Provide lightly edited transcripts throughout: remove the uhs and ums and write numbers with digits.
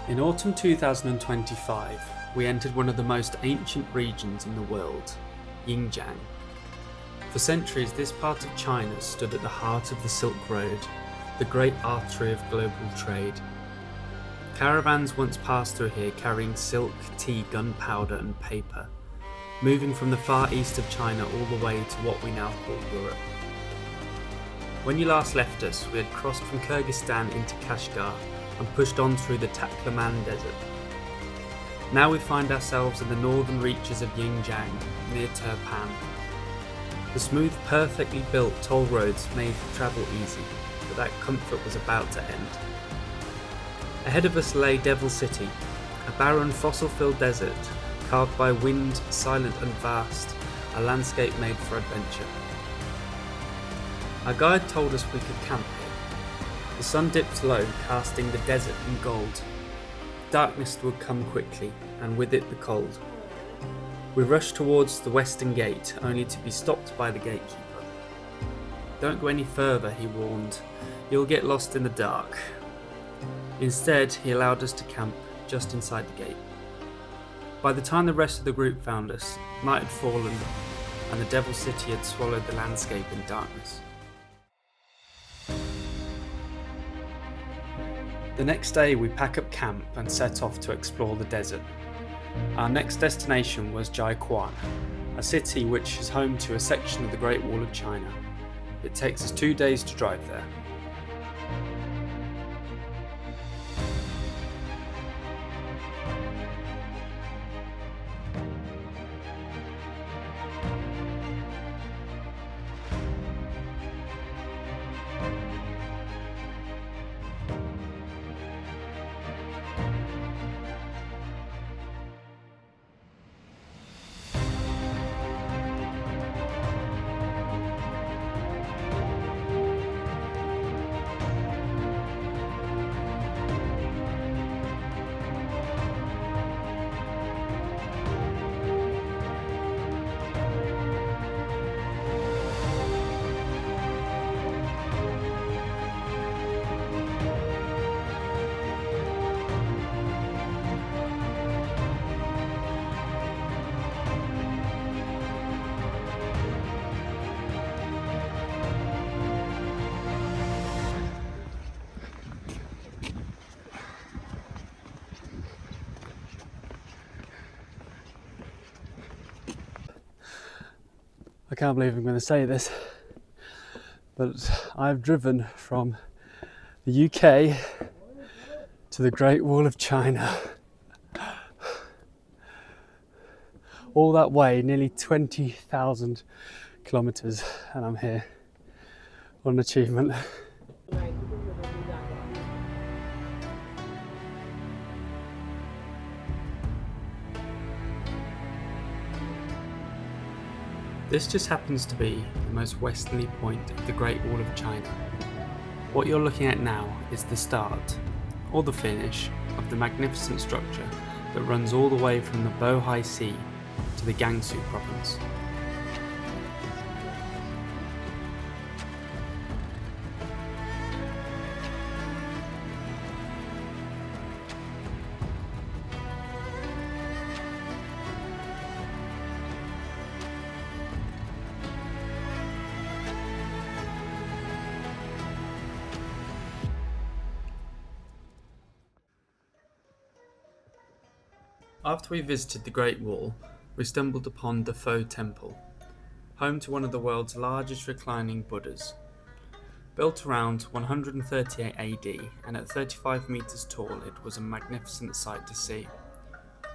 In autumn 2025, we entered one of the most ancient regions in the world, Xinjiang. For centuries, this part of China stood at the heart of the Silk Road, the great artery of global trade. Caravans once passed through here carrying silk, tea, gunpowder and paper, moving from the far east of China all the way to what we now call Europe. When you last left us, we had crossed from Kyrgyzstan into Kashgar and pushed on through the Taklaman Desert. Now we find ourselves in the northern reaches of Xinjiang, near Turpan. The smooth, perfectly built toll roads made travel easy, but that comfort was about to end. Ahead of us lay Devil City, a barren fossil-filled desert, carved by wind, silent and vast, a landscape made for adventure. Our guide told us we could camp here. The sun dipped low, casting the desert in gold. Darkness would come quickly, and with it the cold. We rushed towards the western gate, only to be stopped by the gatekeeper. "Don't go any further," he warned. "You'll get lost in the dark." Instead, he allowed us to camp just inside the gate. By the time the rest of the group found us, night had fallen, and the Devil City had swallowed the landscape in darkness. The next day we pack up camp and set off to explore the desert. Our next destination was Jiaquan, a city which is home to a section of the Great Wall of China. It takes us 2 days to drive there. I can't believe I'm going to say this, but I've driven from the UK to the Great Wall of China. All that way, nearly 20,000 kilometres, and I'm here. What an achievement. This just happens to be the most westerly point of the Great Wall of China. What you're looking at now is the start, or the finish, of the magnificent structure that runs all the way from the Bohai Sea to the Gansu province. After we visited the Great Wall, we stumbled upon Tissot Temple, home to one of the world's largest reclining Buddhas. Built around 138 AD and at 35 meters tall, it was a magnificent sight to see.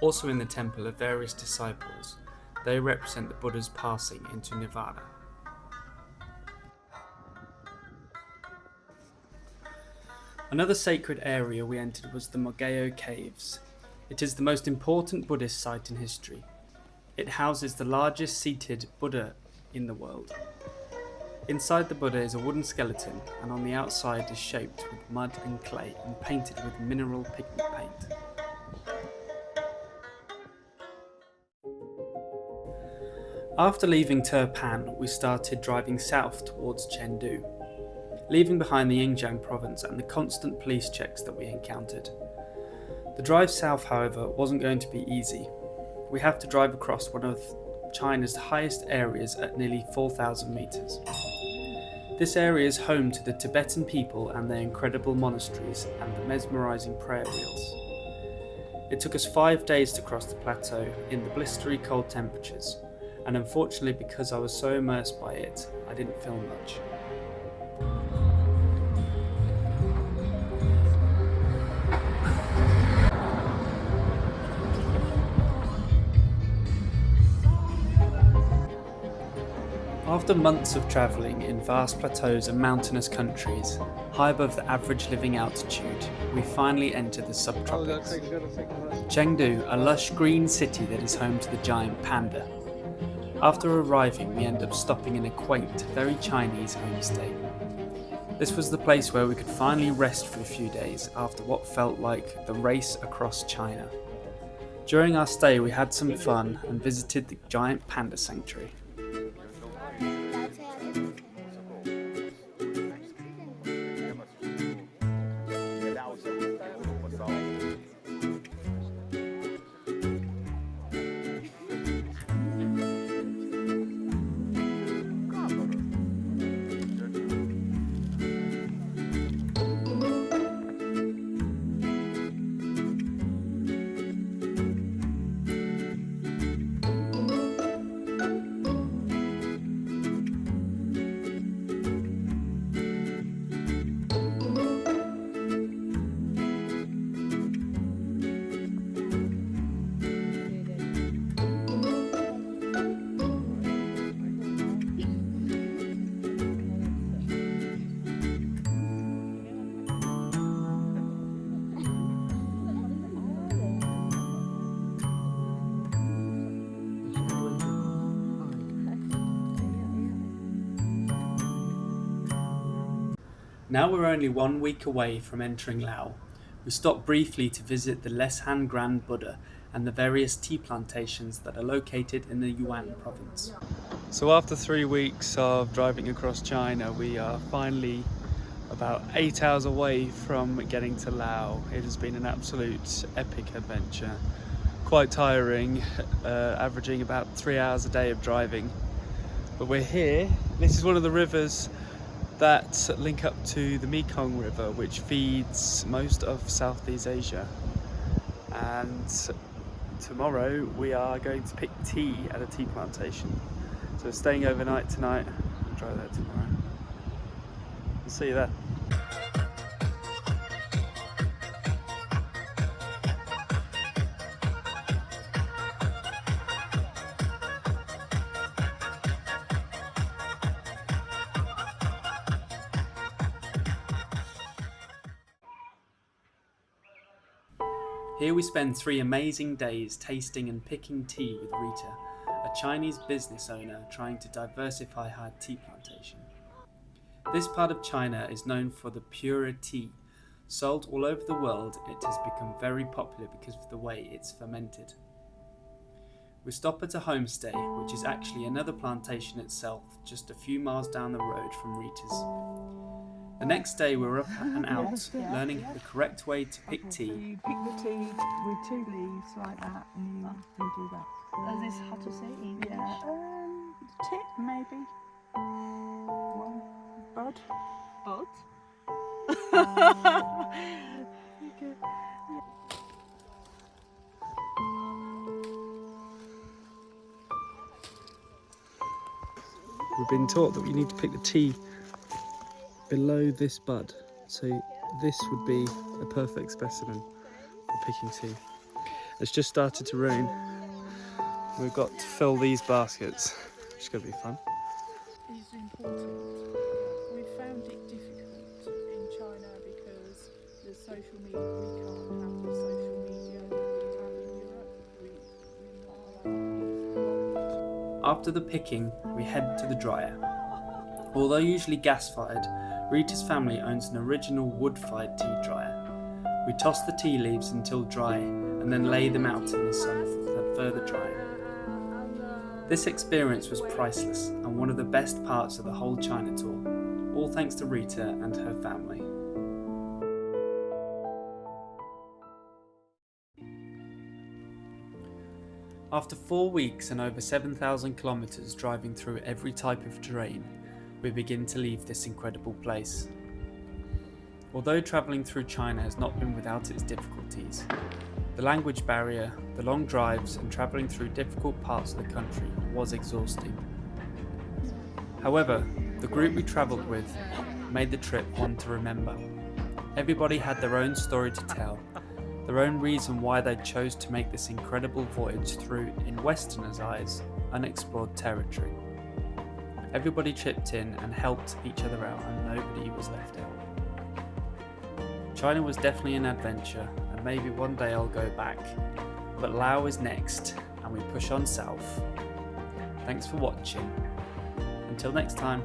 Also in the temple are various disciples. They represent the Buddha's passing into Nirvana. Another sacred area we entered was the Mogeo Caves. It is the most important Buddhist site in history. It houses the largest seated Buddha in the world. Inside the Buddha is a wooden skeleton, and on the outside is shaped with mud and clay and painted with mineral pigment paint. After leaving Turpan, we started driving south towards Chengdu, leaving behind the Yunnan Province and the constant police checks that we encountered. The drive south, however, wasn't going to be easy. We have to drive across one of China's highest areas at nearly 4,000 meters. This area is home to the Tibetan people and their incredible monasteries and the mesmerizing prayer wheels. It took us 5 days to cross the plateau in the blistery cold temperatures, and unfortunately, because I was so immersed by it, I didn't film much. After months of travelling in vast plateaus and mountainous countries, high above the average living altitude, we finally enter the subtropics. Chengdu, a lush green city that is home to the giant panda. After arriving, we end up stopping in a quaint, very Chinese homestay. This was the place where we could finally rest for a few days after what felt like the race across China. During our stay, we had some fun and visited the giant panda sanctuary. Now we're only 1 week away from entering Laos. We stop briefly to visit the Leshan Grand Buddha and the various tea plantations that are located in the Yunnan Province. So after 3 weeks of driving across China, we are finally about 8 hours away from getting to Laos. It has been an absolute epic adventure. Quite tiring, averaging about 3 hours a day of driving. But we're here. This is one of the rivers that link up to the Mekong River, which feeds most of Southeast Asia. And tomorrow we are going to pick tea at a tea plantation. So we're staying overnight tonight and drive there tomorrow. We'll see you there. Here we spend 3 amazing days tasting and picking tea with Rita, a Chinese business owner trying to diversify her tea plantation. This part of China is known for the purer tea. Sold all over the world, it has become very popular because of the way it's fermented. We stop at a homestay, which is actually another plantation itself, just a few miles down the road from Rita's. The next day we were up and out, learning the correct way to pick tea. So you pick the tea with 2 leaves like that, and you do that. Is this how to say English? Yeah, tip maybe. One bud. Bud? Okay. We've been taught that we need to pick the tea below this bud, so this would be a perfect specimen for picking tea. It's just started to rain. We've got to fill these baskets, which is going to be fun. It's important. We found it difficult in China because the social media, we can't have the social media that we have in Europe. After the picking, we head to the dryer. Although usually gas-fired, Rita's family owns an original wood-fired tea dryer. We toss the tea leaves until dry and then lay them out in the sun for further drying. This experience was priceless and one of the best parts of the whole China tour, all thanks to Rita and her family. After 4 weeks and over 7,000 kilometers driving through every type of terrain, we begin to leave this incredible place. Although travelling through China has not been without its difficulties, the language barrier, the long drives and travelling through difficult parts of the country was exhausting. However, the group we travelled with made the trip one to remember. Everybody had their own story to tell, their own reason why they chose to make this incredible voyage through, in Westerners' eyes, unexplored territory. Everybody chipped in and helped each other out, and nobody was left out. China was definitely an adventure, and maybe one day I'll go back, but Laos is next, and we push on south. Thanks for watching. Until next time.